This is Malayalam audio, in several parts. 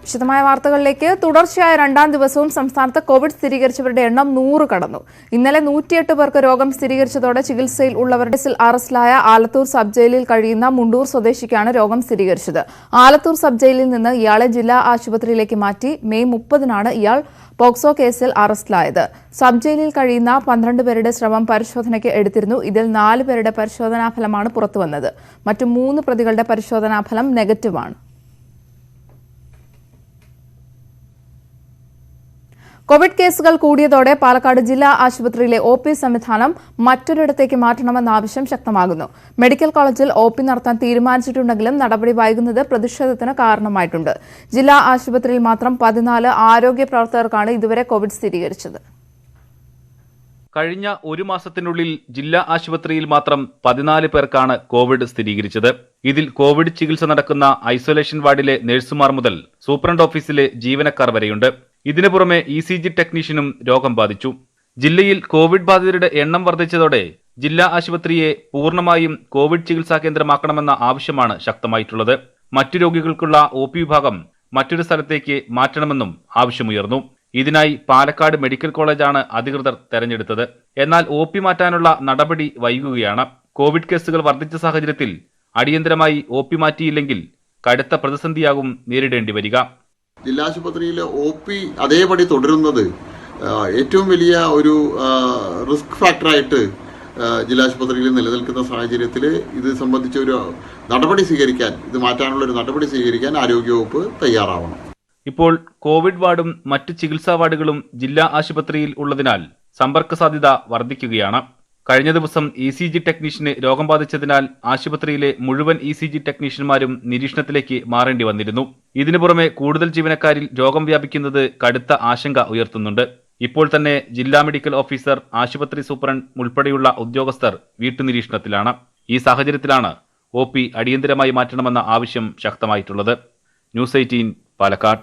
വിശദമായ വാർത്തകളിലേക്ക്. തുടർച്ചയായ രണ്ടാം ദിവസവും സംസ്ഥാനത്ത് കോവിഡ് സ്ഥിരീകരിച്ചവരുടെ എണ്ണം 100 കടന്നു. ഇന്നലെ 108 പേർക്ക് രോഗം സ്ഥിരീകരിച്ചതോടെ ചികിത്സയിൽ ഉള്ളവരുടെ അറസ്റ്റിലായ ആലത്തൂർ സബ് ജയിലിൽ കഴിയുന്ന മുണ്ടൂർ സ്വദേശിക്കാണ് രോഗം സ്ഥിരീകരിച്ചത്. ആലത്തൂർ സബ് ജയിലിൽ നിന്ന് ഇയാളെ ജില്ലാ ആശുപത്രിയിലേക്ക് മാറ്റി. മെയ് 30-നാണ് ഇയാൾ പോക്സോ കേസിൽ അറസ്റ്റിലായത്. സബ് ജയിലിൽ കഴിയുന്ന 12 പേരുടെ സ്രവം പരിശോധനയ്ക്ക് എടുത്തിരുന്നു. ഇതിൽ 4 പേരുടെ പരിശോധനാഫലമാണ് പുറത്തുവന്നത്. മറ്റു 3 പ്രതികളുടെ പരിശോധനാഫലം നെഗറ്റീവാണ്. കോവിഡ് കേസുകൾ കൂടിയതോടെ പാലക്കാട് ജില്ലാ ആശുപത്രിയിലെ ഒ.പി. സംവിധാനം മറ്റൊരിടത്തേക്ക് മാറ്റണമെന്ന ആവശ്യം ശക്തമാകുന്നു. മെഡിക്കൽ കോളേജിൽ ഒ.പി. നടത്താൻ തീരുമാനിച്ചിട്ടുണ്ടെങ്കിലും നടപടി വൈകുന്നത് പ്രതിഷേധത്തിന് കാരണമായിട്ടുണ്ട്. ജില്ലാ ആശുപത്രിയിൽ മാത്രം 14 ആരോഗ്യ പ്രവർത്തകർക്കാണ് ഇതുവരെ കോവിഡ് സ്ഥിരീകരിച്ചത്. കഴിഞ്ഞ ഒരു മാസത്തിനുള്ളിൽ ജില്ലാ ആശുപത്രിയിൽ മാത്രം 14 പേർക്കാണ് കോവിഡ് സ്ഥിരീകരിച്ചത്. ഇതിൽ കോവിഡ് ചികിത്സ നടക്കുന്ന ഐസൊലേഷൻ വാർഡിലെ നഴ്സുമാർ മുതൽ സൂപ്രണ്ട് ഓഫീസിലെ ജീവനക്കാർ വരെയുണ്ട്. ഇതിനു പുറമെ ഇ.സി.ജി. ടെക്നീഷ്യനും രോഗം ബാധിച്ചു. ജില്ലയിൽ കോവിഡ് ബാധിതരുടെ എണ്ണം വർദ്ധിച്ചതോടെ ജില്ലാ ആശുപത്രിയെ പൂർണ്ണമായും കോവിഡ് ചികിത്സാ കേന്ദ്രമാക്കണമെന്ന ആവശ്യമാണ് ശക്തമായിട്ടുള്ളത്. മറ്റു രോഗികൾക്കുള്ള ഒ.പി. വിഭാഗം മറ്റൊരു സ്ഥലത്തേക്ക് മാറ്റണമെന്നും ആവശ്യമുയർന്നു. ഇതിനായി പാലക്കാട് മെഡിക്കൽ കോളേജാണ് അധികൃതർ തെരഞ്ഞെടുത്തത്. എന്നാൽ ഒ.പി. മാറ്റാനുള്ള നടപടി വൈകുകയാണ്. കോവിഡ് കേസുകൾ വർദ്ധിച്ച സാഹചര്യത്തിൽ അടിയന്തരമായി ഒ.പി. മാറ്റിയില്ലെങ്കിൽ കടുത്ത പ്രതിസന്ധിയാകും നേരിടേണ്ടി വരിക. ജില്ലാ ആശുപത്രിയിലെ ഒ.പി. അതേപടി തുടരുന്നത് ഏറ്റവും വലിയ ഒരു റിസ്ക് ഫാക്ടറായിട്ട് ജില്ലാ ആശുപത്രിയിൽ നിലനിൽക്കുന്ന സാഹചര്യത്തിൽ ഇത് സംബന്ധിച്ച ഒരു നടപടി സ്വീകരിക്കാൻ, ഇത് മാറ്റാനുള്ള ഒരു നടപടി സ്വീകരിക്കാൻ ആരോഗ്യവകുപ്പ് തയ്യാറാവണം. ഇപ്പോൾ കോവിഡ് വാർഡും മറ്റ് ചികിത്സാ വാർഡുകളും ജില്ലാ ആശുപത്രിയിൽ ഉള്ളതിനാൽ സമ്പർക്ക സാധ്യത വർദ്ധിക്കുകയാണ്. കഴിഞ്ഞ ദിവസം ഇ.സി.ജി. ടെക്നീഷ്യന് രോഗം ബാധിച്ചതിനാൽ ആശുപത്രിയിലെ മുഴുവൻ ഇ.സി.ജി. ടെക്നീഷ്യന്മാരും നിരീക്ഷണത്തിലേക്ക് മാറേണ്ടി വന്നിരുന്നു. ഇതിനു പുറമെ കൂടുതൽ ജീവനക്കാരിൽ രോഗം വ്യാപിക്കുന്നത് കടുത്ത ആശങ്ക ഉയർത്തുന്നുണ്ട്. ഇപ്പോൾ തന്നെ ജില്ലാ മെഡിക്കൽ ഓഫീസർ, ആശുപത്രി സൂപ്രണ്ട് ഉൾപ്പെടെയുള്ള ഉദ്യോഗസ്ഥർ വീട്ടുനിരീക്ഷണത്തിലാണ്. ഈ സാഹചര്യത്തിലാണ് ഒ.പി. അടിയന്തരമായി മാറ്റണമെന്ന ആവശ്യം ശക്തമായിട്ടുള്ളത്. ന്യൂസ് 18 പാലക്കാട്.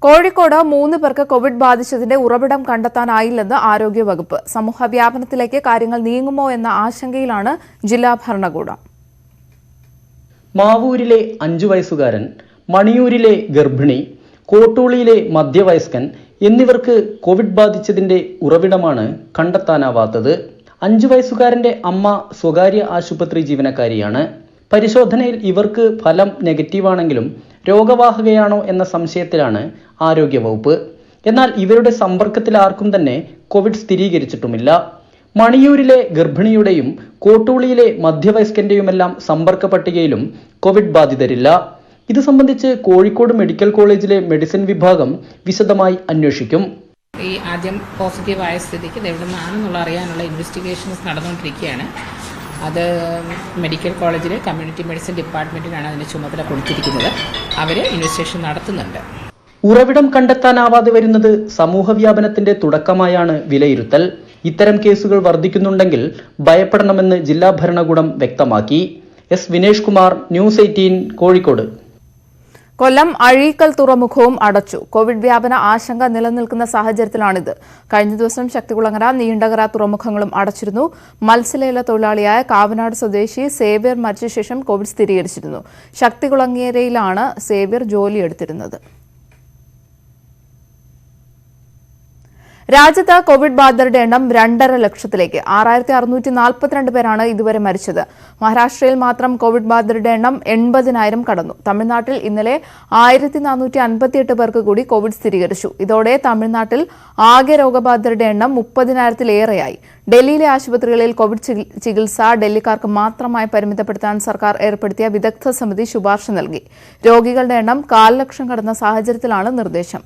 കോഴിക്കോട് 3 പേർക്ക് കോവിഡ് ബാധിച്ചതിന്റെ ഉറവിടം കണ്ടെത്താനായില്ലെന്ന് ആരോഗ്യവകുപ്പ്. സമൂഹവ്യാപനത്തിലേക്ക് കാര്യങ്ങൾ നീങ്ങുമോ എന്ന ആശങ്കയിലാണ് ജില്ലാ ഭരണകൂടം. മാവൂരിലെ 5 വയസ്സുകാരൻ, മണിയൂരിലെ ഗർഭിണി, കോട്ടൂളിയിലെ മധ്യവയസ്കൻ എന്നിവർക്ക് കോവിഡ് ബാധിച്ചതിന്റെ ഉറവിടമാണ് കണ്ടെത്താനാവാത്തത്. 5 വയസ്സുകാരന്റെ അമ്മ സ്വകാര്യ ആശുപത്രി ജീവനക്കാരിയാണ്. പരിശോധനയിൽ ഇവർക്ക് ഫലം നെഗറ്റീവാണെങ്കിലും രോഗവാഹകയാണോ എന്ന സംശയത്തിലാണ് ആരോഗ്യവകുപ്പ്. എന്നാൽ ഇവരുടെ സമ്പർക്കത്തിൽ ആർക്കും തന്നെ കോവിഡ് സ്ഥിരീകരിച്ചിട്ടുമില്ല. മണിയൂരിലെ ഗർഭിണിയുടെയും കോട്ടൂളിയിലെ മധ്യവയസ്കന്റെയുമെല്ലാം സമ്പർക്ക പട്ടികയിലും കോവിഡ് ബാധിതരില്ല. ഇത് സംബന്ധിച്ച് കോഴിക്കോട് മെഡിക്കൽ കോളേജിലെ മെഡിസിൻ വിഭാഗം വിശദമായി അന്വേഷിക്കും. ഈ ആദ്യം പോസിറ്റീവായ സ്ഥിതിക്ക് ഇത് എവിടെ നിന്നാണെന്നുള്ള അറിയാനുള്ള ഇൻവെസ്റ്റിഗേഷൻസ് നടന്നുകൊണ്ടിരിക്കുകയാണ്. അത് മെഡിക്കൽ കോളേജിലെ കമ്മ്യൂണിറ്റി മെഡിസിൻ ഡിപ്പാർട്ട്മെൻറ്റിനാണ് അതിൻ്റെ ചുമതല കൊടുത്തിരിക്കുന്നത്. അവർ ഇൻവെസ്റ്റിഗേഷൻ നടത്തുന്നുണ്ട്. ഉറവിടം കണ്ടെത്താനാവാതെ വരുന്നത് സമൂഹവ്യാപനത്തിന്റെ തുടക്കമായാണ് വിലയിരുത്തൽ. ഇത്തരം കേസുകൾ വർദ്ധിക്കുന്നുണ്ടെങ്കിൽ ഭയപ്പെടണമെന്ന് ജില്ലാ ഭരണകൂടം വ്യക്തമാക്കി. S Vinesh Kumar, news 18 Kozhikode. കൊല്ലം അഴീക്കൽ തുറമുഖവും അടച്ചു. കോവിഡ് വ്യാപന ആശങ്ക നിലനിൽക്കുന്ന സാഹചര്യത്തിലാണിത്. കഴിഞ്ഞ ദിവസം ശക്തികുളങ്ങര, നീണ്ടകര തുറമുഖങ്ങളും അടച്ചിരുന്നു. മത്സ്യലേല തൊഴിലാളിയായ കാവനാട് സ്വദേശി സേവ്യർ മരിച്ച ശേഷം കോവിഡ് സ്ഥിരീകരിച്ചിരുന്നു. ശക്തികുളങ്ങരയിലാണ് സേവ്യർ ജോലിയെടുത്തിരുന്നത്. രാജ്യത്ത് കോവിഡ് ബാധിതരുടെ എണ്ണം 2.5 ലക്ഷത്തിലേക്ക്. 6642 പേരാണ് ഇതുവരെ മരിച്ചത്. മഹാരാഷ്ട്രയിൽ മാത്രം കോവിഡ് ബാധിതരുടെ എണ്ണം 80,000 കടന്നു. തമിഴ്നാട്ടിൽ ഇന്നലെ 1458 പേർക്ക് കൂടി കോവിഡ് സ്ഥിരീകരിച്ചു. ഇതോടെ തമിഴ്നാട്ടിൽ ആകെ രോഗബാധിതരുടെ എണ്ണം 30,000-ലേറെയായി. ഡൽഹിയിലെ ആശുപത്രികളിൽ കോവിഡ് ചികിത്സ ഡൽഹിക്കാർക്ക് മാത്രമായി പരിമിതപ്പെടുത്താൻ സർക്കാർ ഏർപ്പെടുത്തിയ വിദഗ്ധ സമിതി ശുപാർശ നൽകി. രോഗികളുടെ എണ്ണം 1,4 ലക്ഷം കടന്ന സാഹചര്യത്തിലാണ് നിർദ്ദേശം.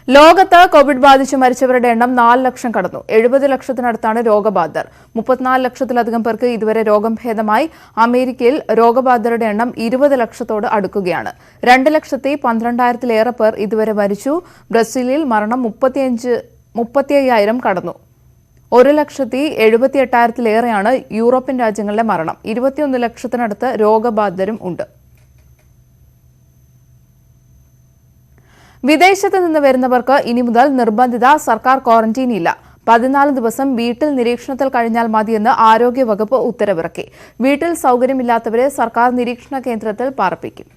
ലോകത്ത് കോവിഡ് ബാധിച്ച് മരിച്ചവരുടെ എണ്ണം 4 ലക്ഷം കടന്നു. 70 ലക്ഷത്തിനടുത്താണ് രോഗബാധിതർ. 34 ലക്ഷത്തിലധികം പേർക്ക് ഇതുവരെ രോഗം ഭേദമായി. അമേരിക്കയിൽ രോഗബാധിതരുടെ എണ്ണം 20 ലക്ഷത്തോട് അടുക്കുകയാണ്. 2,12,000-ലേറെ പേർ ഇതുവരെ മരിച്ചു. ബ്രസീലിൽ മരണം 35,000 കടന്നു. 1,78,000-ലേറെയാണ് യൂറോപ്യൻ രാജ്യങ്ങളിലെ മരണം. 21 ലക്ഷത്തിനടുത്ത് രോഗബാധിതരും ഉണ്ട്. വിദേശത്ത് നിന്ന് വരുന്നവർക്ക് ഇനി മുതൽ നിർബന്ധിത സർക്കാർ ക്വാറന്റീൻ ഇല്ല. 14 ദിവസം വീട്ടിൽ നിരീക്ഷണത്തിൽ കഴിഞ്ഞാൽ മതിയെന്ന് ആരോഗ്യവകുപ്പ് ഉത്തരവിറക്കി. വീട്ടിൽ സൗകര്യമില്ലാത്തവരെ സർക്കാർ നിരീക്ഷണ കേന്ദ്രത്തിൽ പാർപ്പിക്കും.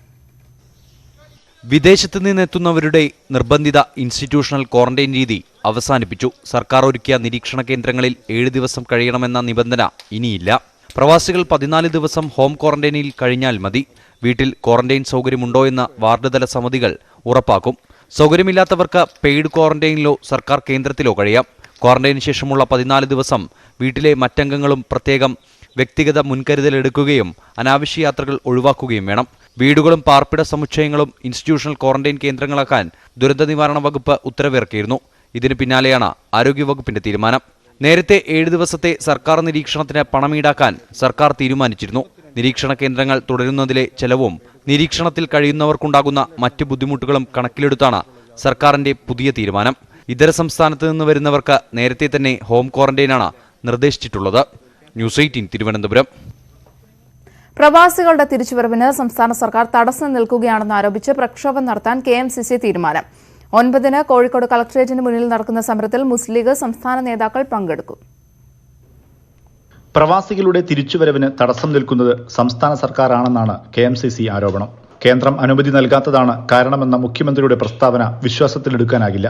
വിദേശത്ത് നിന്നെത്തുന്നവരുടെ നിർബന്ധിത ഇൻസ്റ്റിറ്റ്യൂഷണൽ ക്വാറന്റൈൻ രീതി അവസാനിപ്പിച്ചു. സർക്കാർ ഒരുക്കിയ നിരീക്ഷണ കേന്ദ്രങ്ങളിൽ 7 ദിവസം കഴിയണമെന്ന നിബന്ധന ഇനിയില്ല. പ്രവാസികൾ 14 ദിവസം ഹോം ക്വാറന്റൈനിൽ കഴിഞ്ഞാൽ മതി. വീട്ടിൽ ക്വാറന്റൈൻ സൗകര്യമുണ്ടോ എന്ന് വാർഡ് തല സമിതികൾ ഉറപ്പാക്കും. സൗകര്യമില്ലാത്തവർക്ക് പെയ്ഡ് ക്വാറന്റൈനിലോ സർക്കാർ കേന്ദ്രത്തിലോ കഴിയാം. ക്വാറന്റൈന് ശേഷമുള്ള 14 ദിവസം വീട്ടിലെ മറ്റംഗങ്ങളും പ്രത്യേകം വ്യക്തിഗത മുൻകരുതലെടുക്കുകയും അനാവശ്യ യാത്രകൾ ഒഴിവാക്കുകയും വേണം. വീടുകളും പാർപ്പിട സമുച്ചയങ്ങളും ഇൻസ്റ്റിറ്റ്യൂഷണൽ ക്വാറന്റൈൻ കേന്ദ്രങ്ങളാക്കാൻ ദുരന്ത നിവാരണ വകുപ്പ് ഉത്തരവിറക്കിയിരുന്നു. ഇതിന് പിന്നാലെയാണ് ആരോഗ്യവകുപ്പിന്റെ തീരുമാനം. നേരത്തെ 7 ദിവസത്തെ സർക്കാർ നിരീക്ഷണത്തിന് പണം ഈടാക്കാൻ സർക്കാർ തീരുമാനിച്ചിരുന്നു. നിരീക്ഷണ കേന്ദ്രങ്ങൾ തുടരുന്നതിലെ ചെലവും നിരീക്ഷണത്തിൽ കഴിയുന്നവർക്കുണ്ടാകുന്ന മറ്റ് ബുദ്ധിമുട്ടുകളും കണക്കിലെടുത്താണ് സർക്കാരിന്റെ പുതിയ തീരുമാനം. ഇതര സംസ്ഥാനത്ത് നിന്ന് വരുന്നവർക്ക് നേരത്തെ തന്നെ ഹോം ക്വാറന്റൈനാണ് നിർദ്ദേശിച്ചിട്ടുള്ളത്. ന്യൂസ് 18 തിരുവനന്തപുരം. പ്രവാസികളുടെ തിരിച്ചുവരവിന് സംസ്ഥാന സർക്കാർ തടസ്സം നിൽക്കുകയാണെന്ന് ആരോപിച്ച് പ്രക്ഷോഭം നടത്താൻ KMCC തീരുമാനം. 9-ന് കോഴിക്കോട് കളക്ടറേറ്റിന് മുന്നിൽ നടക്കുന്ന സമരത്തിൽ മുസ്ലിം ലീഗ് സംസ്ഥാന നേതാക്കൾ പങ്കെടുക്കും. പ്രവാസികളുടെ തിരിച്ചുവരവിന് തടസ്സം നിൽക്കുന്നത് സംസ്ഥാന സർക്കാരാണെന്നാണ് KMCC ആരോപണം. കേന്ദ്രം അനുമതി നൽകാത്തതാണ് കാരണമെന്ന മുഖ്യമന്ത്രിയുടെ പ്രസ്താവന വിശ്വാസത്തിലെടുക്കാനാകില്ല.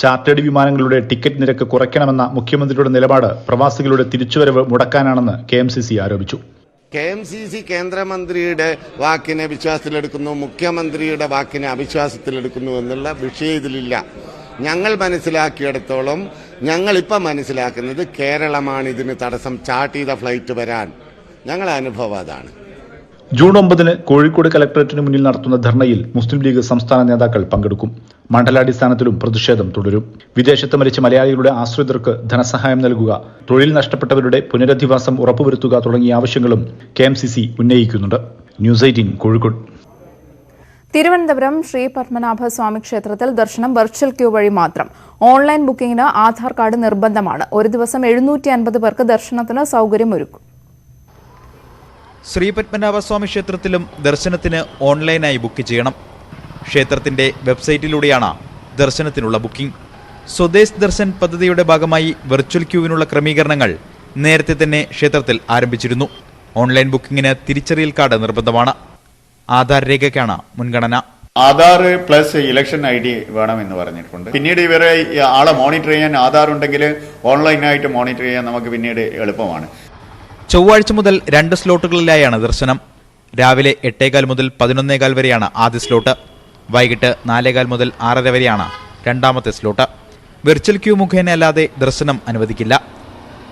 ചാർട്ടേഡ് വിമാനങ്ങളുടെ ടിക്കറ്റ് നിരക്ക് കുറയ്ക്കണമെന്ന മുഖ്യമന്ത്രിയുടെ നിലപാട് പ്രവാസികളുടെ തിരിച്ചുവരവ് മുടക്കാനാണെന്ന് KMCC ആരോപിച്ചു. KMCC കേന്ദ്രമന്ത്രിയുടെ വാക്കിനെ വിശ്വാസത്തിലെടുക്കുന്നു, മുഖ്യമന്ത്രിയുടെ വാക്കിനെ അവിശ്വാസത്തിലെടുക്കുന്നു എന്നുള്ള വിഷയം ഇതിലില്ല. ഞങ്ങൾ മനസ്സിലാക്കിയിടത്തോളം ഞങ്ങളിപ്പം മനസ്സിലാക്കുന്നത് കേരളമാണ് ഇതിന് തടസ്സം. ചാർട്ട് ചെയ്ത ഫ്ലൈറ്റ് വരാൻ ഞങ്ങളുടെ അനുഭവം അതാണ്. ജൂൺ 9-ന് കോഴിക്കോട് കലക്ടറേറ്റിന് മുന്നിൽ നടത്തുന്ന ധർണയിൽ മുസ്ലിം ലീഗ് സംസ്ഥാന നേതാക്കൾ പങ്കെടുക്കും. മണ്ഡലാടിസ്ഥാനത്തിലും പ്രതിഷേധം തുടരും. വിദേശത്ത് മരിച്ച മലയാളികളുടെ ആശ്രിതർക്ക് ധനസഹായം നൽകുക, തൊഴിൽ നഷ്ടപ്പെട്ടവരുടെ പുനരധിവാസം ഉറപ്പുവരുത്തുക തുടങ്ങിയ ആവശ്യങ്ങളും KMCC ഉന്നയിക്കുന്നുണ്ട്. ന്യൂസ് 18 കോഴിക്കോട്. തിരുവനന്തപുരം ശ്രീ പത്മനാഭ സ്വാമി ക്ഷേത്രത്തിൽ ദർശനം വെർച്വൽ ക്യൂ വഴി മാത്രം. ഓൺലൈൻ ബുക്കിംഗിന് ആധാർ കാർഡ് നിർബന്ധമാണ്. ഒരു ദിവസം 750 പേർക്ക് ദർശനത്തിന് സൗകര്യമൊരുക്കും. ശ്രീ പത്മനാഭസ്വാമി ക്ഷേത്രത്തിലും ദർശനത്തിന് ഓൺലൈനായി ബുക്ക് ചെയ്യണം. ക്ഷേത്രത്തിന്റെ വെബ്സൈറ്റിലൂടെയാണ് ദർശനത്തിനുള്ള ബുക്കിംഗ്. സ്വദേശ് ദർശൻ പദ്ധതിയുടെ ഭാഗമായി വെർച്വൽ ക്യൂവിനുള്ള ക്രമീകരണങ്ങൾ നേരത്തെ തന്നെ ക്ഷേത്രത്തിൽ ആരംഭിച്ചിരുന്നു. ഓൺലൈൻ ബുക്കിംഗിന് തിരിച്ചറിയൽ കാർഡ് നിർബന്ധമാണ്. ആധാർ രേഖയ്ക്കാണ് മുൻഗണന. ആധാർ പ്ലസ് ഇലക്ഷൻ ID വേണമെന്ന് പറഞ്ഞിട്ടുണ്ട്. പിന്നീട് ഇവരെ ആളെ മോണിറ്റർ ചെയ്യാൻ ആധാർ ഉണ്ടെങ്കിൽ ഓൺലൈനായിട്ട് മോണിറ്റർ ചെയ്യാൻ നമുക്ക് പിന്നീട് എളുപ്പമാണ്. ചൊവ്വാഴ്ച മുതൽ 2 സ്ലോട്ടുകളിലായാണ് ദർശനം. രാവിലെ 8:15 മുതൽ 11:15 വരെയാണ് ആദ്യ സ്ലോട്ട്. വൈകിട്ട് 4:15 മുതൽ 6:30 വരെയാണ് രണ്ടാമത്തെ സ്ലോട്ട്. വെർച്വൽ ക്യൂ മുഖേന അല്ലാതെ ദർശനം അനുവദിക്കില്ല.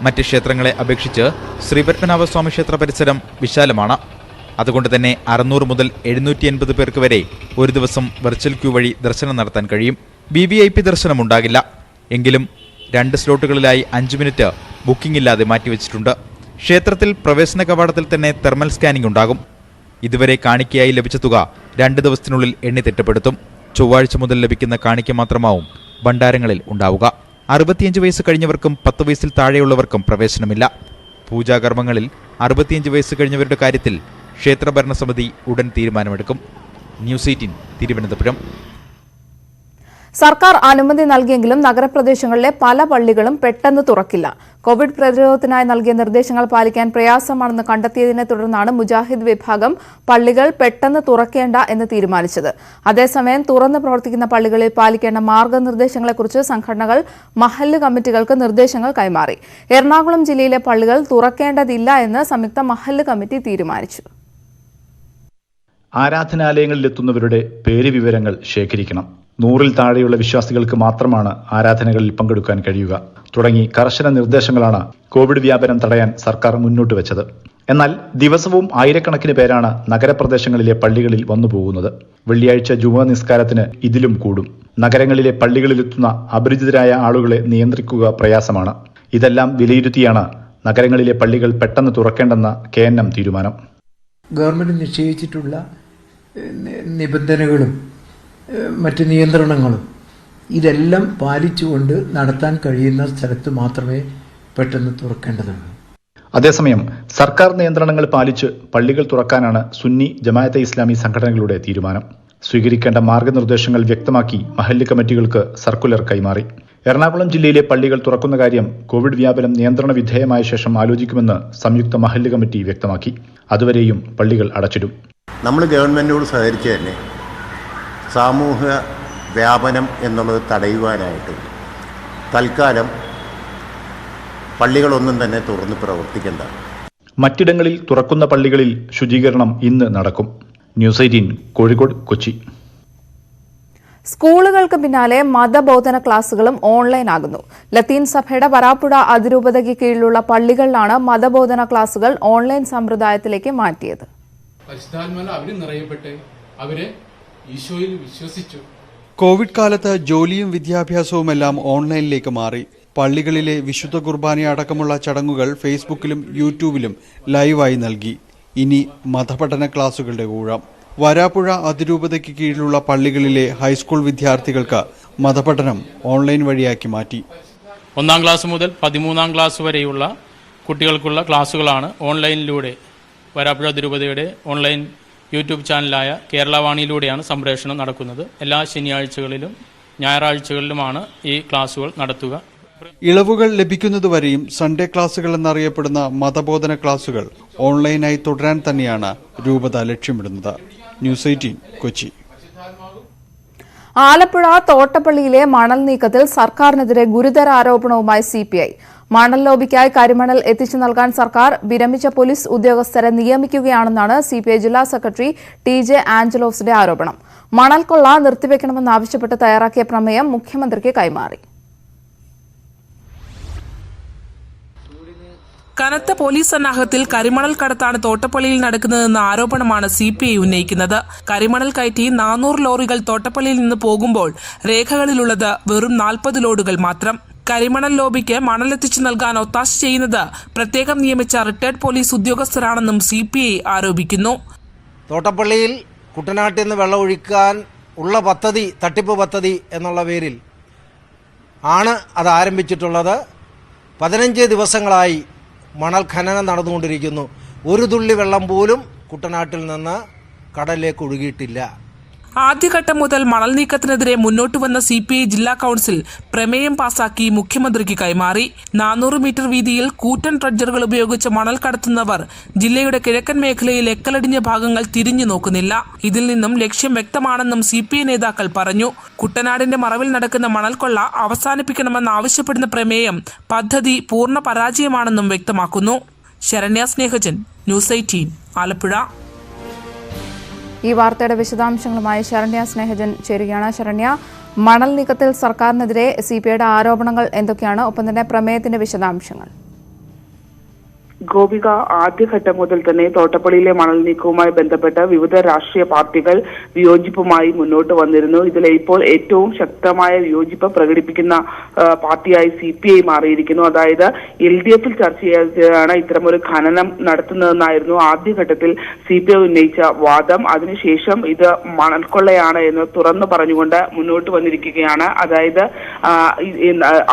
മറ്റ് ക്ഷേത്രങ്ങളെ അപേക്ഷിച്ച് ശ്രീ പത്മനാഭസ്വാമി ക്ഷേത്ര പരിസരം വിശാലമാണ്. അതുകൊണ്ട് തന്നെ 600 മുതൽ 780 പേർക്ക് വരെ ഒരു ദിവസം വെർച്വൽ ക്യൂ വഴി ദർശനം നടത്താൻ കഴിയും. VVIP ദർശനം ഉണ്ടാകില്ല. എങ്കിലും 2 സ്ലോട്ടുകളിലായി 5 മിനിറ്റ് ബുക്കിംഗ് ഇല്ലാതെ മാറ്റിവെച്ചിട്ടുണ്ട്. ക്ഷേത്രത്തിൽ പ്രവേശന കവാടത്തിൽ തന്നെ തെർമൽ സ്കാനിംഗ് ഉണ്ടാകും. ഇതുവരെ കാണിക്കയായി ലഭിച്ച തുക 2 ദിവസത്തിനുള്ളിൽ എണ്ണി തിട്ടപ്പെടുത്തും. ചൊവ്വാഴ്ച മുതൽ ലഭിക്കുന്ന കാണിക്ക മാത്രമാവും ഭണ്ഡാരങ്ങളിൽ ഉണ്ടാവുക. 65 വയസ്സ് കഴിഞ്ഞവർക്കും 10 വയസ്സിൽ താഴെയുള്ളവർക്കും പ്രവേശനമില്ല. പൂജാകർമ്മങ്ങളിൽ 65 വയസ്സ് കഴിഞ്ഞവരുടെ കാര്യത്തിൽ ക്ഷേത്ര ഭരണസമിതി ഉടൻ തീരുമാനമെടുക്കും. ന്യൂസ് 18 തിരുവനന്തപുരം. സർക്കാർ അനുമതി നൽകിയെങ്കിലും നഗരപ്രദേശങ്ങളിലെ പല പള്ളികളും പെട്ടെന്ന് തുറക്കില്ല. കോവിഡ് പ്രതിരോധത്തിനായി നൽകിയ നിർദ്ദേശങ്ങൾ പാലിക്കാൻ പ്രയാസമാണെന്ന് കണ്ടെത്തിയതിനെ തുടർന്നാണ് മുജാഹിദ് വിഭാഗം പള്ളികൾ പെട്ടെന്ന് തുറക്കേണ്ട എന്ന് തീരുമാനിച്ചത്. അതേസമയം തുറന്ന് പ്രവർത്തിക്കുന്ന പള്ളികളിൽ പാലിക്കേണ്ട മാർഗനിർദ്ദേശങ്ങളെക്കുറിച്ച് സംഘടനകൾ മഹല്ല് കമ്മിറ്റികൾക്ക് നിർദ്ദേശങ്ങൾ കൈമാറി. എറണാകുളം ജില്ലയിലെ പള്ളികൾ തുറക്കേണ്ടതില്ല എന്ന് സംയുക്ത മഹല്ല് കമ്മിറ്റി തീരുമാനിച്ചു. ആരാധനാലയങ്ങളിലെത്തുന്നവരുടെ പേര് വിവരങ്ങൾ ശേഖരിക്കണം. 100-ൽ താഴെയുള്ള വിശ്വാസികൾക്ക് മാത്രമാണ് ആരാധനകളിൽ പങ്കെടുക്കാൻ കഴിയുക തുടങ്ങി കർശന നിർദ്ദേശങ്ങളാണ് കോവിഡ് വ്യാപനം തടയാൻ സർക്കാർ മുന്നോട്ട് വെച്ചത്. എന്നാൽ ദിവസവും ആയിരക്കണക്കിന് പേരാണ് നഗരപ്രദേശങ്ങളിലെ പള്ളികളിൽ വന്നുപോകുന്നത്. വെള്ളിയാഴ്ച ജുമുഅ നിസ്കാരത്തിന് ഇതിലും കൂടും. നഗരങ്ങളിലെ പള്ളികളിലെത്തുന്ന അപരിചിതരായ ആളുകളെ നിയന്ത്രിക്കുക പ്രയാസമാണ്. ഇതെല്ലാം വിലയിരുത്തിയാണ് നഗരങ്ങളിലെ പള്ളികൾ പെട്ടെന്ന് തുറക്കേണ്ടെന്ന KNM തീരുമാനം. ഗവൺമെന്റ് നിശ്ചയിച്ചിട്ടുള്ള നിബന്ധനകളും മറ്റ് നിയന്ത്രണങ്ങളും ഇതെല്ലാം പാലിച്ചുകൊണ്ട് നടത്താൻ കഴിയുന്ന സ്ഥലത്ത് മാത്രമേ പെട്ടെന്ന് തുറക്കേണ്ടതുള്ളൂ. അതേസമയം സർക്കാർ നിയന്ത്രണങ്ങൾ പാലിച്ച് പള്ളികൾ തുറക്കാനാണ് സുന്നി ജമാഅത്തെ ഇസ്ലാമി സംഘടനകളുടെ തീരുമാനം. സ്വീകരിക്കേണ്ട മാർഗനിർദ്ദേശങ്ങൾ വ്യക്തമാക്കി മഹല്ല് കമ്മിറ്റികൾക്ക് സർക്കുലർ കൈമാറി. എറണാകുളം ജില്ലയിലെ പള്ളികൾ തുറക്കുന്ന കാര്യം കോവിഡ് വ്യാപനം നിയന്ത്രണ വിധേയമായ ശേഷം ആലോചിക്കുമെന്ന് സംയുക്ത മഹല്ല് കമ്മിറ്റി വ്യക്തമാക്കി. അതുവരെയും പള്ളികൾ അടച്ചിടും. നമ്മൾ ഗവൺമെൻറ്റിനോട് സഹകരിച്ച് തന്നെ സാമൂഹ്യ വ്യാപനം എന്നുള്ളത് തടയുവാനായിട്ട് തൽക്കാലം പള്ളികളൊന്നും തന്നെ തുറന്ന് പ്രവർത്തിക്കേണ്ട. മറ്റിടങ്ങളിൽ തുറക്കുന്ന പള്ളികളിൽ ശുചീകരണം ഇന്ന് നടക്കും. ന്യൂസ് 18 കോഴിക്കോട്, കൊച്ചി. സ്കൂളുകൾക്ക് പിന്നാലെ മതബോധന ക്ലാസുകളും ഓൺലൈൻ ആകുന്നു. ലത്തീൻ സഭയുടെ വരാപ്പുഴ അതിരൂപതയ്ക്ക് കീഴിലുള്ള പള്ളികളിലാണ് മതബോധന ക്ലാസുകൾ ഓൺലൈൻ സമ്പ്രദായത്തിലേക്ക് മാറ്റിയത്. കോവിഡ് കാലത്ത് ജോലിയും വിദ്യാഭ്യാസവുമെല്ലാം ഓൺലൈനിലേക്ക് മാറി. പള്ളികളിലെ വിശുദ്ധ കുർബാന അടക്കമുള്ള ചടങ്ങുകൾ ഫേസ്ബുക്കിലും യൂട്യൂബിലും ലൈവായി നൽകി. ഇനി മതപഠന ക്ലാസുകളുടെ ഊഴം. വരാപ്പുഴ അതിരൂപതയ്ക്ക് കീഴിലുള്ള പള്ളികളിലെ ഹൈസ്കൂൾ വിദ്യാർത്ഥികൾക്ക് മതപഠനം ഓൺലൈൻ വഴിയാക്കി മാറ്റി. 1-ാം ക്ലാസ് മുതൽ 13-ാം ക്ലാസ് വരെയുള്ള കുട്ടികൾക്കുള്ള ക്ലാസുകളാണ് ഓൺലൈനിലൂടെ വരാപ്പുഴ അതിരൂപതയുടെ ഓൺലൈൻ യൂട്യൂബ് ചാനലായ കേരളവാണിയിലൂടെയാണ് സംപ്രേഷണം നടക്കുന്നത്. എല്ലാ ശനിയാഴ്ചകളിലും ഞായറാഴ്ചകളിലുമാണ് ഈ ക്ലാസുകൾ നടത്തുക. ഇളവുകൾ ലഭിക്കുന്നതുവരെയും സൺഡേ ക്ലാസുകൾ എന്നറിയപ്പെടുന്ന മതബോധന ക്ലാസുകൾ ഓൺലൈനായി തുടരാൻ തന്നെയാണ് രൂപത ലക്ഷ്യമിടുന്നത്. ന്യൂസ് 18 കൊച്ചി. ആലപ്പുഴ തോട്ടപ്പള്ളിയിലെ മണൽ നീക്കത്തിൽ സർക്കാരിനെതിരെ ഗുരുതര ആരോപണവുമായി CPI. മണൽ ലോബിക്കായി കരിമണൽ എത്തിച്ചു നൽകാൻ സർക്കാർ വിരമിച്ച പോലീസ് ഉദ്യോഗസ്ഥരെ നിയമിക്കുകയാണെന്നാണ് CPI ജില്ലാ സെക്രട്ടറി TJ ആഞ്ചലോസിന്റെ ആരോപണം. മണൽ കൊള്ള നിർത്തിവെക്കണമെന്നാവശ്യപ്പെട്ട് തയ്യാറാക്കിയ പ്രമേയം മുഖ്യമന്ത്രിക്ക് കൈമാറി. കനത്ത പോലീസ് സന്നാഹത്തിൽ കരിമണൽ കടത്താണ് തോട്ടപ്പള്ളിയിൽ നടക്കുന്നതെന്ന ആരോപണമാണ് CPI ഉന്നയിക്കുന്നത്. കരിമണൽ കയറ്റി 400 ലോറികൾ തോട്ടപ്പള്ളിയിൽ നിന്ന് പോകുമ്പോൾ രേഖകളിലുള്ളത് വെറും 40 ലോഡുകൾ മാത്രം. കരിമണൽ ലോബിക്ക് മണലെത്തിച്ചു നൽകാൻ ഒത്താശ ചെയ്യുന്നത് പ്രത്യേകം നിയമിച്ച റിട്ടയർഡ് പോലീസ് ഉദ്യോഗസ്ഥരാണെന്നും CPI ആരോപിക്കുന്നു. തോട്ടപ്പള്ളിയിൽ കുട്ടനാട്ടിൽ നിന്ന് വെള്ളം ഒഴിക്കാൻ ഉള്ള പദ്ധതി തട്ടിപ്പ് പദ്ധതി എന്നുള്ള പേരിൽ ആണ് അത് ആരംഭിച്ചിട്ടുള്ളത്. 15 ദിവസങ്ങളായി മണൽ ഖനനം നടന്നുകൊണ്ടിരിക്കുന്നു. ഒരു തുള്ളി വെള്ളം പോലും കുട്ടനാട്ടിൽ നിന്ന് കടലിലേക്ക് ഒഴുകിയിട്ടില്ല. ആദ്യഘട്ടം മുതൽ മണൽ നീക്കത്തിനെതിരെ മുന്നോട്ട് വന്ന CPI ജില്ലാ കൌൺസിൽ പ്രമേയം പാസാക്കി മുഖ്യമന്ത്രിക്ക് കൈമാറി. 400 മീറ്റർ വീതിയിൽ കൂറ്റൻ ട്രഡ്ജറുകൾ ഉപയോഗിച്ച് മണൽ കടത്തുന്നവർ ജില്ലയുടെ കിഴക്കൻ മേഖലയിൽ എക്കലടിഞ്ഞ ഭാഗങ്ങൾ തിരിഞ്ഞു നോക്കുന്നില്ല. ഇതിൽ നിന്നും ലക്ഷ്യം വ്യക്തമാണെന്നും CPI നേതാക്കൾ പറഞ്ഞു. കുട്ടനാടിന്റെ മറവിൽ നടക്കുന്ന മണൽക്കൊള്ള അവസാനിപ്പിക്കണമെന്നാവശ്യപ്പെടുന്ന പ്രമേയം പദ്ധതി പൂർണ്ണ പരാജയമാണെന്നും വ്യക്തമാക്കുന്നു. ശരണ്യ സ്നേഹജൻ, ന്യൂസ് 18 ആലപ്പുഴ. ഈ വാർത്തയുടെ വിശദാംശങ്ങളുമായി ശരണ്യ സ്നേഹജൻ ചേരുകയാണ്. ശരണ്യ, മണൽ നീക്കത്തിൽ സർക്കാരിനെതിരെ CPIയുടെ ആരോപണങ്ങൾ എന്തൊക്കെയാണ്? ഒപ്പം തന്നെ പ്രമേയത്തിന്റെ വിശദാംശങ്ങൾ. ഗോപിക, ആദ്യഘട്ടം മുതൽ തന്നെ തോട്ടപ്പള്ളിയിലെ മണൽ നീക്കവുമായി ബന്ധപ്പെട്ട് വിവിധ രാഷ്ട്രീയ പാർട്ടികൾ വിയോജിപ്പുമായി മുന്നോട്ട് വന്നിരുന്നു. ഇതിൽ ഇപ്പോൾ ഏറ്റവും ശക്തമായ വിയോജിപ്പ് പ്രകടിപ്പിക്കുന്ന പാർട്ടിയായി CPI മാറിയിരിക്കുന്നു. അതായത് LDFിൽ ചർച്ച ചെയ്താണ് ഇത്തരമൊരു ഖനനം നടത്തുന്നതെന്നായിരുന്നു ആദ്യഘട്ടത്തിൽ CPI ഉന്നയിച്ച വാദം. അതിനുശേഷം ഇത് മണൽക്കൊള്ളയാണ് എന്ന് തുറന്നു പറഞ്ഞുകൊണ്ട് മുന്നോട്ട് വന്നിരിക്കുകയാണ്. അതായത്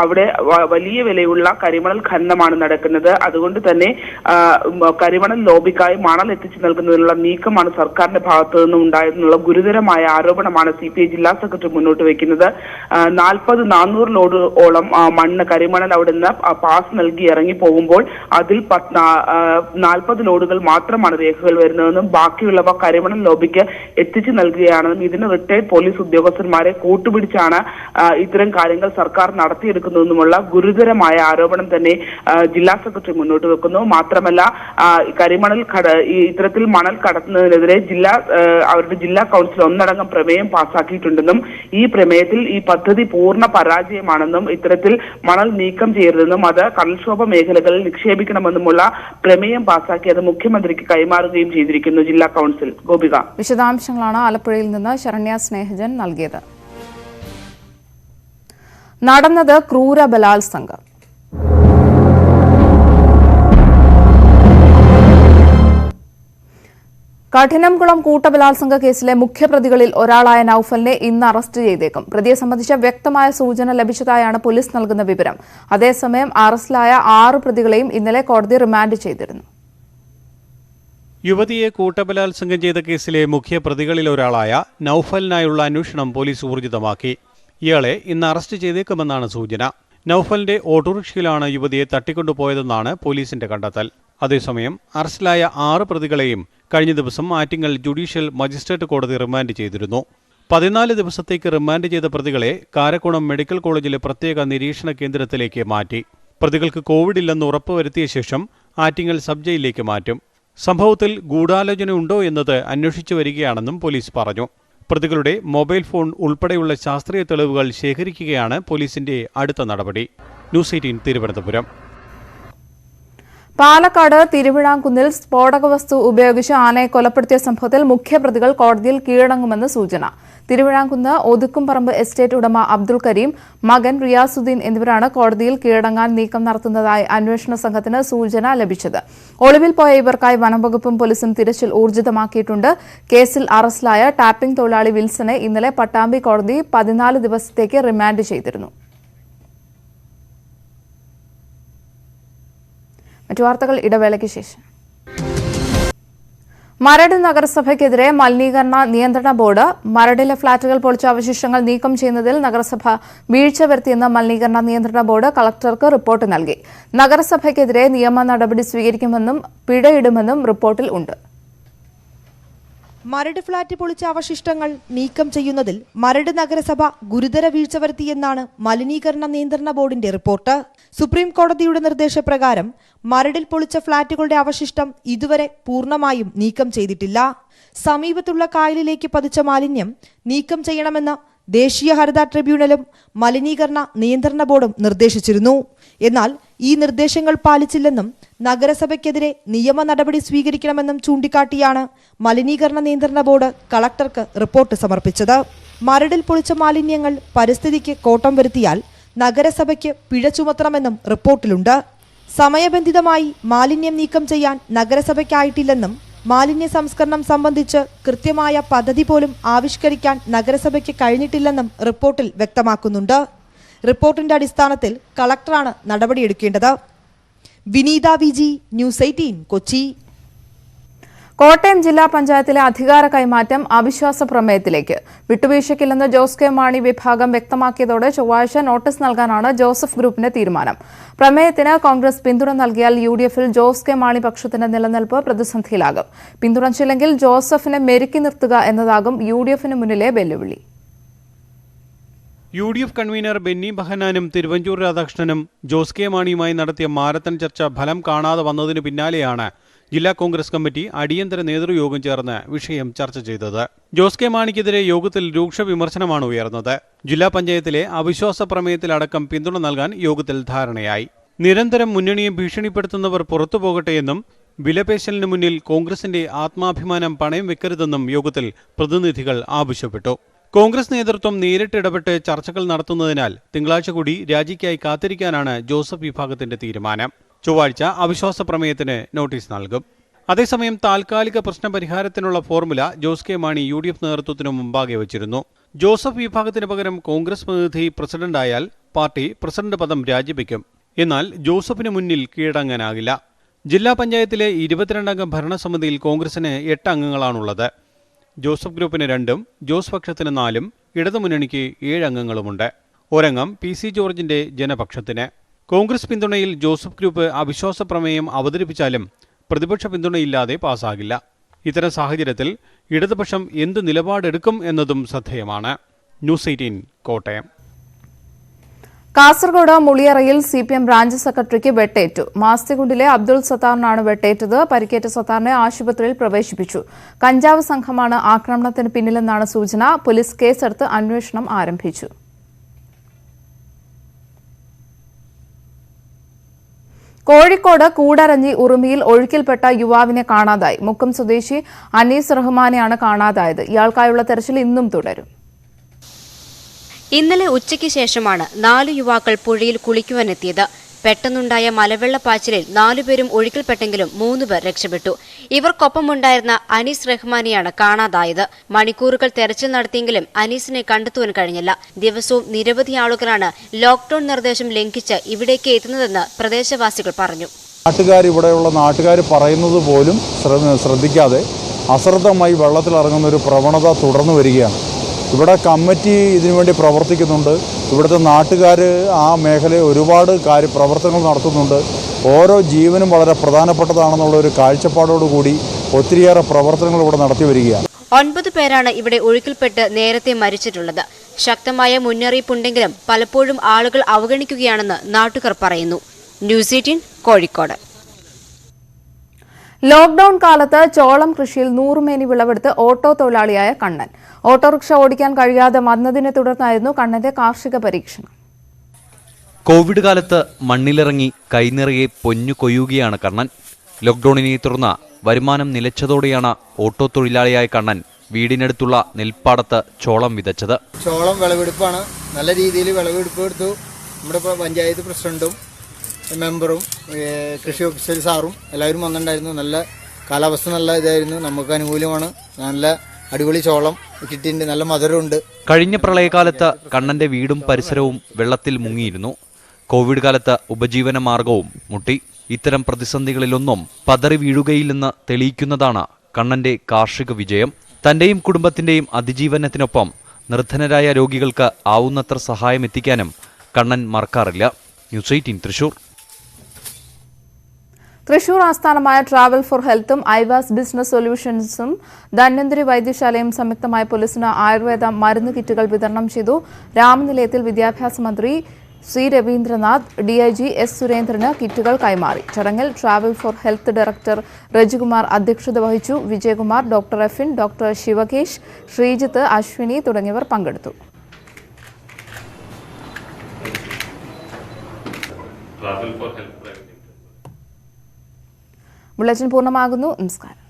അവിടെ വലിയ വിലയുള്ള കരിമണൽ ഖനനമാണ് നടക്കുന്നത്. അതുകൊണ്ട് തന്നെ കരിമണൽ ലോബിക്കായി മണൽ എത്തിച്ചു നൽകുന്നതിനുള്ള നീക്കമാണ് സർക്കാരിന്റെ ഭാഗത്തു നിന്നും ഉണ്ടായതെന്നുള്ള ഗുരുതരമായ ആരോപണമാണ് CPI ജില്ലാ സെക്രട്ടറി മുന്നോട്ട് വയ്ക്കുന്നത്. 400 ലോഡോളം മണ്ണ് കരിമണൽ അവിടെ നിന്ന് പാസ് നൽകി ഇറങ്ങി പോകുമ്പോൾ അതിൽ 40 ലോഡുകൾ മാത്രമാണ് രേഖകൾ വരുന്നതെന്നും ബാക്കിയുള്ളവ കരിമണൽ ലോബിക്ക് എത്തിച്ചു നൽകുകയാണെന്നും ഇതിന് റിട്ടയർഡ് പോലീസ് ഉദ്യോഗസ്ഥന്മാരെ കൂട്ടുപിടിച്ചാണ് ഇത്തരം കാര്യങ്ങൾ സർക്കാർ നടത്തിയെടുക്കുന്നതെന്നുമുള്ള ഗുരുതരമായ ആരോപണം തന്നെ ജില്ലാ സെക്രട്ടറി മുന്നോട്ട് വെക്കുന്നു. മാത്രമല്ല, കരിമണൽ ഇത്തരത്തിൽ മണൽ കടത്തുന്നതിനെതിരെ അവരുടെ ജില്ലാ കൌൺസിൽ ഒന്നടങ്കം പ്രമേയം പാസാക്കിയിട്ടുണ്ടെന്നും ഈ പ്രമേയത്തിൽ ഈ പദ്ധതി പൂർണ്ണ പരാജയമാണെന്നും ഇത്തരത്തിൽ മണൽ നീക്കം ചെയ്യരുതെന്നും അത് കടൽക്ഷോഭ മേഖലകളിൽ നിക്ഷേപിക്കണമെന്നുമുള്ള പ്രമേയം പാസാക്കി അത് മുഖ്യമന്ത്രിക്ക് കൈമാറുകയും ചെയ്തിരിക്കുന്നു ജില്ലാ കൌൺസിൽ. ഗോപിക, വിശദാംശങ്ങളാണ് ആലപ്പുഴയിൽ നിന്ന് ശരണ്യ സ്നേഹജൻ നൽകിയത്. നടന്നത് ക്രൂര ബലാത്സംഗം. കഠിനംകുളം കൂട്ടബലാത്സംഗ കേസിലെ മുഖ്യപ്രതികളിൽ ഒരാളായ നൌഫലിനെ ഇന്ന് അറസ്റ്റ് ചെയ്തേക്കും. പ്രതിയെ സംബന്ധിച്ച വ്യക്തമായ സൂചന ലഭിച്ചതായാണ് പോലീസ് നൽകുന്ന വിവരം. അതേസമയം അറസ്റ്റിലായ 6 പ്രതികളെയും ഇന്നലെ കോടതി റിമാൻഡ് ചെയ്തിരുന്നു. യുവതിയെ കൂട്ടബലാത്സംഗം ചെയ്ത കേസിലെ മുഖ്യപ്രതികളിൽ ഒരാളായ നൌഫലിനായുള്ള അന്വേഷണം പോലീസ് ഊർജിതമാക്കി. ഇയാളെ ഇന്ന് അറസ്റ്റ് ചെയ്തേക്കുമെന്നാണ് സൂചന. നൌഫലിന്റെ ഓട്ടോറിക്ഷയിലാണ് യുവതിയെ തട്ടിക്കൊണ്ടുപോയതെന്നാണ് പോലീസിന്റെ കണ്ടെത്തൽ. അതേസമയം അറസ്റ്റിലായ 6 പ്രതികളെയും കഴിഞ്ഞ ദിവസം ആറ്റിങ്ങൽ ജുഡീഷ്യൽ മജിസ്ട്രേറ്റ് കോടതി റിമാൻഡ് ചെയ്തിരുന്നു. 14 ദിവസത്തേക്ക് റിമാൻഡ് ചെയ്ത പ്രതികളെ കാരക്കോണം മെഡിക്കൽ കോളേജിലെ പ്രത്യേക നിരീക്ഷണ കേന്ദ്രത്തിലേക്ക് മാറ്റി. പ്രതികൾക്ക് കോവിഡ് ഇല്ലെന്ന് ഉറപ്പുവരുത്തിയ ശേഷം ആറ്റിങ്ങൽ സബ് ജയിലിലേക്ക് മാറ്റും. സംഭവത്തിൽ ഗൂഢാലോചനയുണ്ടോ എന്നത് അന്വേഷിച്ചു വരികയാണെന്നും പോലീസ് പറഞ്ഞു. പ്രതികളുടെ മൊബൈൽ ഫോൺ ഉൾപ്പെടെയുള്ള ശാസ്ത്രീയ തെളിവുകൾ ശേഖരിക്കുകയാണ് പോലീസിന്റെ അടുത്ത നടപടി. ന്യൂസ് 18 തിരുവനന്തപുരം. പാലക്കാട് തിരുവിഴാംകുന്നിൽ സ്ഫോടക വസ്തു ഉപയോഗിച്ച് ആനയെ കൊലപ്പെടുത്തിയ സംഭവത്തിൽ മുഖ്യപ്രതികൾ കോടതിയിൽ കീഴടങ്ങുമെന്ന് സൂചന. തിരുവിഴാംകുന്ന് ഒതുക്കുംപറമ്പ് എസ്റ്റേറ്റ് ഉടമ അബ്ദുൾ കരീം, മകൻ റിയാസുദ്ദീൻ എന്നിവരാണ് കോടതിയിൽ കീഴടങ്ങാൻ നീക്കം നടത്തുന്നതായി അന്വേഷണ സംഘത്തിന് സൂചന ലഭിച്ചത്. ഒളിവിൽ പോയ ഇവർക്കായി വനംവകുപ്പും പോലീസും തിരച്ചിൽ ഊർജിതമാക്കിയിട്ടുണ്ട്. കേസിൽ അറസ്റ്റിലായ ടാപ്പിംഗ് തൊഴിലാളി വിൽസനെ ഇന്നലെ പട്ടാമ്പി കോടതി 14 ദിവസത്തേക്ക് റിമാൻഡ് ചെയ്തിരുന്നു. മറ്റു വാർത്തകൾ ഇടവേളയ്ക്ക് ശേഷം. മരട് നഗരസഭയ്ക്കെതിരെ മലിനീകരണ നിയന്ത്രണ ബോർഡ് മരടിലെ ഫ്ളാറ്റുകൾ പൊളിച്ച അവശിഷ്ടങ്ങൾ നീക്കം ചെയ്യുന്നതിൽ നഗരസഭ വീഴ്ച വരുത്തിയെന്ന് മലിനീകരണ നിയന്ത്രണ ബോർഡ് കളക്ടർക്ക് റിപ്പോർട്ട് നൽകി. നഗരസഭയ്ക്കെതിരെ നിയമ നടപടി സ്വീകരിക്കുമെന്നും പിഴയിടുമെന്നും റിപ്പോർട്ടിൽ ഉണ്ട്. മരട് ഫ്ളാറ്റ് പൊളിച്ച അവശിഷ്ടങ്ങൾ നീക്കം ചെയ്യുന്നതിൽ മരട് നഗരസഭ ഗുരുതര വീഴ്ച വരുത്തിയെന്നാണ് മലിനീകരണ നിയന്ത്രണ ബോർഡിന്റെ റിപ്പോർട്ട്. സുപ്രീം കോടതിയുടെ നിർദ്ദേശപ്രകാരം മരടിൽ പൊളിച്ച ഫ്ളാറ്റുകളുടെ അവശിഷ്ടം ഇതുവരെ പൂർണ്ണമായും നീക്കം ചെയ്തിട്ടില്ല. സമീപത്തുള്ള കായലിലേക്ക് പതിച്ച മാലിന്യം നീക്കം ചെയ്യണമെന്ന് ദേശീയ ഹരിത ട്രിബ്യൂണലും മലിനീകരണ നിയന്ത്രണ ബോർഡും നിർദ്ദേശിച്ചിരുന്നു. എന്നാൽ ഈ നിർദ്ദേശങ്ങൾ പാലിച്ചില്ലെന്നും നഗരസഭയ്ക്കെതിരെ നിയമ നടപടി സ്വീകരിക്കണമെന്നും ചൂണ്ടിക്കാട്ടിയാണ് മലിനീകരണ നിയന്ത്രണ ബോർഡ് കളക്ടർക്ക് റിപ്പോർട്ട് സമർപ്പിച്ചത്. മരടിൽ പൊളിച്ച മാലിന്യങ്ങൾ പരിസ്ഥിതിക്ക് കോട്ടം വരുത്തിയാൽ നഗരസഭയ്ക്ക് പിഴ ചുമത്തണമെന്നും റിപ്പോർട്ടിലുണ്ട്. സമയബന്ധിതമായി മാലിന്യം നീക്കം ചെയ്യാൻ നഗരസഭയ്ക്കായിട്ടില്ലെന്നും മാലിന്യ സംസ്കരണം സംബന്ധിച്ച് കൃത്യമായ പദ്ധതി പോലും ആവിഷ്കരിക്കാൻ നഗരസഭയ്ക്ക് കഴിഞ്ഞിട്ടില്ലെന്നും റിപ്പോർട്ടിൽ വ്യക്തമാക്കുന്നുണ്ട്. റിപ്പോർട്ടിന്റെ അടിസ്ഥാനത്തിൽ കളക്ടറാണ് നടപടിയെടുക്കേണ്ടത്. വിനീത വിജി, ന്യൂസ് 18 കൊച്ചി. കോട്ടയം ജില്ലാ പഞ്ചായത്തിലെ അധികാര കൈമാറ്റം അവിശ്വാസ പ്രമേയത്തിലേക്ക്. വിട്ടുവീഴ്ചയ്ക്കില്ലെന്ന് ജോസ് കെ മാണി വിഭാഗം വ്യക്തമാക്കിയതോടെ ചൊവ്വാഴ്ച നോട്ടീസ് നൽകാനാണ് ജോസഫ് ഗ്രൂപ്പിന്റെ തീരുമാനം. പ്രമേയത്തിന് കോൺഗ്രസ് പിന്തുണ നൽകിയാൽ UDF-ൽ ജോസ് കെ മാണി പക്ഷത്തിന്റെ നിലനിൽപ്പ് പ്രതിസന്ധിയിലാകും. പിന്തുണച്ചില്ലെങ്കിൽ ജോസഫിനെ മെരുക്കി നിർത്തുക എന്നതാകും UDF-ന് മുന്നിലെ വെല്ലുവിളി. UDF കൺവീനർ ബെന്നി ബഹനാനും തിരുവഞ്ചൂർ രാധാകൃഷ്ണനും ജോസ് കെ മാണിയുമായി നടത്തിയ മാരത്തൺ ചർച്ച ഫലം കാണാതെ വന്നതിന് പിന്നാലെയാണ് ജില്ലാ കോൺഗ്രസ് കമ്മിറ്റി അടിയന്തര നേതൃയോഗം ചേർന്ന് വിഷയം ചർച്ച ചെയ്തത്. ജോസ് കെ മാണിക്കെതിരെ യോഗത്തിൽ രൂക്ഷ വിമർശനമാണ് ഉയർന്നത്. ജില്ലാ പഞ്ചായത്തിലെ അവിശ്വാസ പ്രമേയത്തിലടക്കം പിന്തുണ നൽകാൻ യോഗത്തിൽ ധാരണയായി. നിരന്തരം മുന്നണിയെ ഭീഷണിപ്പെടുത്തുന്നവർ പുറത്തുപോകട്ടെയെന്നും വിലപേശലിന് മുന്നിൽ കോൺഗ്രസിന്റെ ആത്മാഭിമാനം പണയം വെക്കരുതെന്നും യോഗത്തിൽ പ്രതിനിധികൾ ആവശ്യപ്പെട്ടു. കോൺഗ്രസ് നേതൃത്വം നേരിട്ടിടപെട്ട് ചർച്ചകൾ നടത്തുന്നതിനാൽ തിങ്കളാഴ്ച കൂടി രാജിക്കായി കാത്തിരിക്കാനാണ് ജോസഫ് വിഭാഗത്തിന്റെ തീരുമാനം. ചൊവ്വാഴ്ച അവിശ്വാസ പ്രമേയത്തിന് നോട്ടീസ് നൽകും. അതേസമയം താൽക്കാലിക പ്രശ്നപരിഹാരത്തിനുള്ള ഫോർമുല ജോസ് കെ മാണി UDF നേതൃത്വത്തിനു മുമ്പാകെ വച്ചിരുന്നു. ജോസഫ് വിഭാഗത്തിന് പകരം കോൺഗ്രസ് പ്രതിനിധി പ്രസിഡന്റായാൽ പാർട്ടി പ്രസിഡന്റ് പദം രാജിവെക്കും. എന്നാൽ ജോസഫിന് മുന്നിൽ കീഴടങ്ങാനാകില്ല. ജില്ലാ പഞ്ചായത്തിലെ 22-അംഗ ഭരണസമിതിയിൽ കോൺഗ്രസിന് 8 അംഗങ്ങളാണുള്ളത്. ജോസഫ് ഗ്രൂപ്പിന് 2, ജോസ് പക്ഷത്തിന് 4, ഇടതുമുന്നണിക്ക് 7 അംഗങ്ങളുമുണ്ട്. ഒരംഗം PC ജോർജിന്റെ ജനപക്ഷത്തിന്. കോൺഗ്രസ് പിന്തുണയിൽ ജോസഫ് ഗ്രൂപ്പ് അവിശ്വാസ പ്രമേയം അവതരിപ്പിച്ചാലും പ്രതിപക്ഷ പിന്തുണയില്ലാതെ പാസ്സാകില്ല. ഇത്തരം സാഹചര്യത്തിൽ ഇടതുപക്ഷം എന്ത് നിലപാടെടുക്കും എന്നതും ശ്രദ്ധേയമാണ്. ന്യൂസ് 18 കോട്ടയം. കാസർഗോഡ് മുളിയറയിൽ CPM ബ്രാഞ്ച് സെക്രട്ടറിക്ക് വെട്ടേറ്റു. മാസ്തികുണ്ടിലെ അബ്ദുൾ സത്താറിനാണ് വെട്ടേറ്റത്. പരിക്കേറ്റ സത്താറിനെ ആശുപത്രിയിൽ പ്രവേശിപ്പിച്ചു. കഞ്ചാവ് സംഘമാണ് ആക്രമണത്തിന് പിന്നിലെന്നാണ് സൂചന. പോലീസ് കേസെടുത്ത് അന്വേഷണം ആരംഭിച്ചു. കോഴിക്കോട് കൂടരഞ്ഞി ഉറുമിയിൽ ഒഴുക്കിൽപ്പെട്ട യുവാവിനെ കാണാതായി. മുക്കം സ്വദേശി അനീസ് റഹ്മാനെയാണ് കാണാതായത്. ഇയാൾക്കായുള്ള തെരച്ചിൽ ഇന്നും തുടരും. ഇന്നലെ ഉച്ചയ്ക്ക് ശേഷമാണ് 4 യുവാക്കൾ പുഴയിൽ കുളിക്കുവാനെത്തിയത്. പെട്ടെന്നുണ്ടായ മലവെള്ളപ്പാച്ചിലിൽ 4 പേരും ഒഴുക്കിൽപ്പെട്ടെങ്കിലും 3 പേർ രക്ഷപ്പെട്ടു. ഇവർക്കൊപ്പമുണ്ടായിരുന്ന അനീസ് റഹ്മാനെയാണ് കാണാതായത്. മണിക്കൂറുകൾ തെരച്ചിൽ നടത്തിയെങ്കിലും അനീസിനെ കണ്ടെത്തുവാൻ കഴിഞ്ഞില്ല. ദിവസവും നിരവധി ആളുകളാണ് ലോക്ഡൌൺ നിർദ്ദേശം ലംഘിച്ച് ഇവിടേക്ക് എത്തുന്നതെന്ന് പ്രദേശവാസികൾ പറഞ്ഞു. ഇവിടെയുള്ള നാട്ടുകാർ പറയുന്നത് പോലും ശ്രദ്ധിക്കാതെ അശ്രദ്ധമായി വെള്ളത്തിലിറങ്ങുന്ന ഒരു പ്രവണത തുടർന്നു വരികയാണ്. ഇവിടെ കമ്മിറ്റി ഇതിനുവേണ്ടി പ്രവർത്തിക്കുന്നുണ്ട്. ഇവിടുത്തെ നാട്ടുകാർ ആ മേഖലയിൽ ഒരുപാട് പ്രവർത്തനങ്ങൾ നടത്തുന്നുണ്ട്. ഓരോ ജീവനും വളരെ പ്രധാനപ്പെട്ടതാണെന്നുള്ള ഒരു കാഴ്ചപ്പാടോടുകൂടി ഒത്തിരിയേറെ പ്രവർത്തനങ്ങൾ ഇവിടെ നടത്തി വരികയാണ്. 9 പേരാണ് ഇവിടെ ഒഴുക്കിൽപ്പെട്ട് നേരത്തെ മരിച്ചിട്ടുള്ളത്. ശക്തമായ മുന്നറിയിപ്പുണ്ടെങ്കിലും പലപ്പോഴും ആളുകൾ അവഗണിക്കുകയാണെന്ന് നാട്ടുകാർ പറയുന്നു. ന്യൂസ് 18 കോഴിക്കോട്. ലോക്ഡൌൺ കാലത്ത് ചോളം കൃഷിയിൽ 100 മേനി വിളവെടുത്ത് ഓട്ടോ തൊഴിലാളിയായ കണ്ണൻ. ഓട്ടോറിക്ഷ ഓടിക്കാൻ കഴിയാതെ വന്നതിനെ തുടർന്നായിരുന്നു കണ്ണന്റെ കാർഷിക പരീക്ഷണം. കോവിഡ് കാലത്ത് മണ്ണിലിറങ്ങി കൈനിറയെ പൊന്നു കൊയ്യുകയാണ് കണ്ണൻ. ലോക്ഡൌണിനെ തുടർന്ന് വരുമാനം നിലച്ചതോടെയാണ് ഓട്ടോ തൊഴിലാളിയായ കണ്ണൻ വീടിനടുത്തുള്ള നെൽപ്പാടത്ത് ചോളം വിതച്ചത്. ചോളം വിളവെടുപ്പാണ്. നല്ല രീതിയിൽ വിളവെടുപ്പ് എടുത്തു. നമ്മുടെ പഞ്ചായത്ത് പ്രസിഡന്റും മെമ്പറും കൃഷി ഓഫീസർ സാറും എല്ലാവരും വന്നിട്ടുണ്ടായിരുന്നു. നല്ല കാലാവസ്ഥ നല്ല ഇതായിരുന്നു, നമുക്ക് അനുകൂലമാണ്. നല്ല അടിപൊളി ചോളം കിട്ടിയിട്ടുണ്ട്, നല്ല മധുരമുണ്ട്. കഴിഞ്ഞ പ്രളയകാലത്ത് കണ്ണന്റെ വീടും പരിസരവും വെള്ളത്തിൽ മുങ്ങിയിരുന്നു. കോവിഡ് കാലത്ത് ഉപജീവന മാർഗവും മുട്ടി. ഇത്തരം പ്രതിസന്ധികളിലൊന്നും പതറി വീഴുകയില്ലെന്ന് തെളിയിക്കുന്നതാണ് കണ്ണന്റെ കാർഷിക വിജയം. തന്റെയും കുടുംബത്തിന്റെയും അതിജീവനത്തിനൊപ്പം നിർധനരായ രോഗികൾക്ക് ആവുന്നത്ര സഹായം എത്തിക്കാനും കണ്ണൻ മറക്കാറില്ല. ന്യൂസ് 18 തൃശൂർ. തൃശൂർ ആസ്ഥാനമായ travel four ഹെൽത്തും Aivas business സൊല്യൂഷൻസും Dhanvantari വൈദ്യശാലയും സംയുക്തമായ പോലീസിന് ആയുർവേദ മരുന്ന് കിറ്റുകൾ വിതരണം ചെയ്തു. രാമനിലയത്തിൽ വിദ്യാഭ്യാസ മന്ത്രി സി രവീന്ദ്രനാഥ്, DIG S സുരേന്ദ്രന് കിറ്റുകൾ കൈമാറി. ചടങ്ങിൽ travel for health director Rajikumar അധ്യക്ഷത വഹിച്ചു. വിജയകുമാർ, ഡോക്ടർ എഫിൻ, ഡോക്ടർ ശിവകേശ്, ശ്രീജിത്ത്, അശ്വിനി തുടങ്ങിയവർ പങ്കെടുത്തു. ബുള്ളറ്റിൻ പൂർണ്ണമാകുന്നു. നമസ്കാരം.